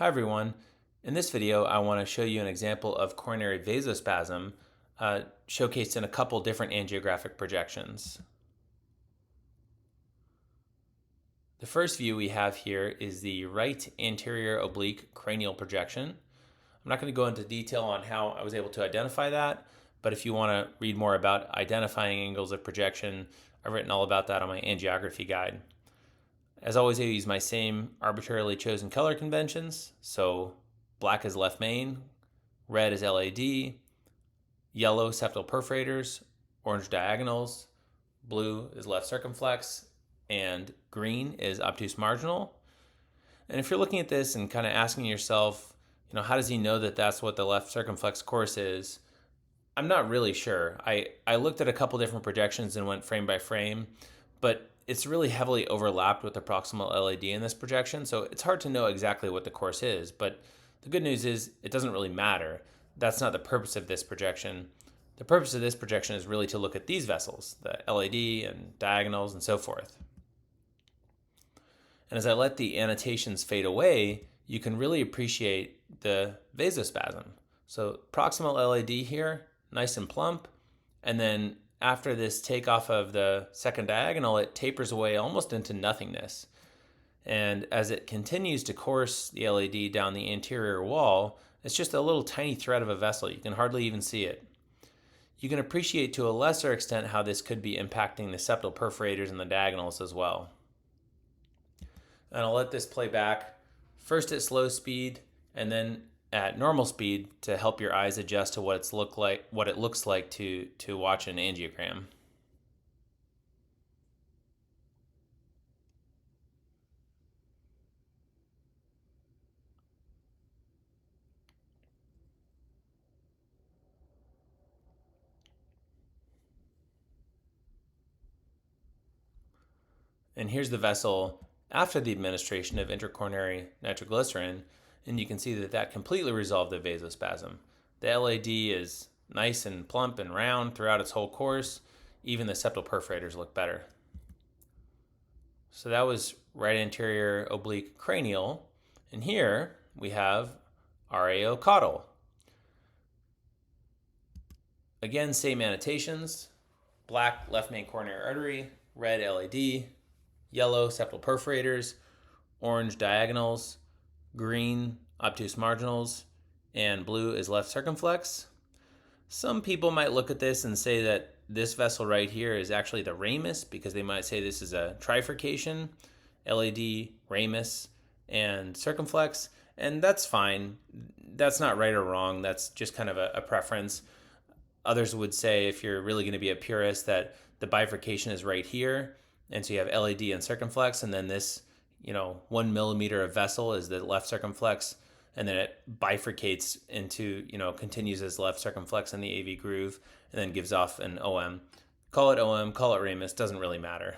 Hi everyone. In this video, I want to show you an example of coronary vasospasm showcased in a couple different angiographic projections. The first view we have here is the right anterior oblique cranial projection. I'm not going to go into detail on how I was able to identify that, but if you want to read more about identifying angles of projection, I've written all about that on my angiography guide. As always, I use my same arbitrarily chosen color conventions. So black is left main, red is LAD, yellow septal perforators, orange diagonals, blue is left circumflex, and green is obtuse marginal. And if you're looking at this and kind of asking yourself, how does he know that that's what the left circumflex course is? I'm not really sure. I looked at a couple different projections and went frame by frame, but it's really heavily overlapped with the proximal LAD in this projection, so it's hard to know exactly what the course is. But the good news is it doesn't really matter. That's not the purpose of this projection. The purpose of this projection is really to look at these vessels, the LAD and diagonals and so forth. And as I let the annotations fade away, you can really appreciate the vasospasm. So proximal LAD here, nice and plump, and then after this takeoff of the second diagonal, it tapers away almost into nothingness. And as it continues to course the LAD down the anterior wall, it's just a little tiny thread of a vessel. You can hardly even see it. You can appreciate to a lesser extent how this could be impacting the septal perforators and the diagonals as well. And I'll let this play back, first at slow speed and then at normal speed to help your eyes adjust to what it looks like to watch an angiogram. And here's the vessel after the administration of intracoronary nitroglycerin, and you can see that that completely resolved the vasospasm. The LAD is nice and plump and round throughout its whole course. Even the septal perforators look better. So that was right anterior oblique cranial. And here we have RAO caudal. Again, same annotations. Black left main coronary artery, red LAD, yellow septal perforators, orange diagonals, green obtuse marginals, and blue is left circumflex. Some people might look at this and say that this vessel right here is actually the ramus because they might say this is a trifurcation, LAD, ramus, and circumflex, and that's fine. That's not right or wrong. That's just kind of a preference. Others would say, if you're really going to be a purist, that the bifurcation is right here, and so you have LAD and circumflex, and then this 1 millimeter of vessel is the left circumflex, and then it bifurcates into, continues as left circumflex in the AV groove, and then gives off an OM. Call it OM, call it ramus, doesn't really matter.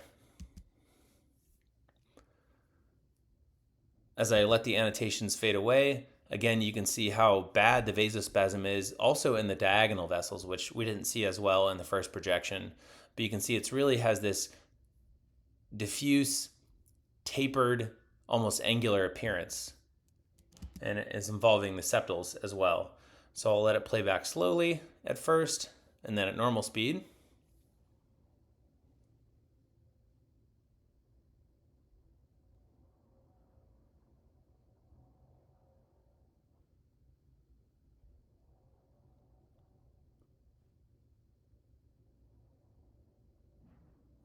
As I let the annotations fade away, again, you can see how bad the vasospasm is also in the diagonal vessels, which we didn't see as well in the first projection. But you can see it really has this diffuse, tapered, almost angular appearance, and it is involving the septals as well. So I'll let it play back slowly at first and then at normal speed.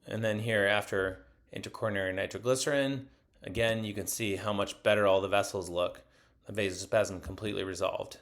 And then here after intracoronary nitroglycerin, again, you can see how much better all the vessels look. The vasospasm completely resolved.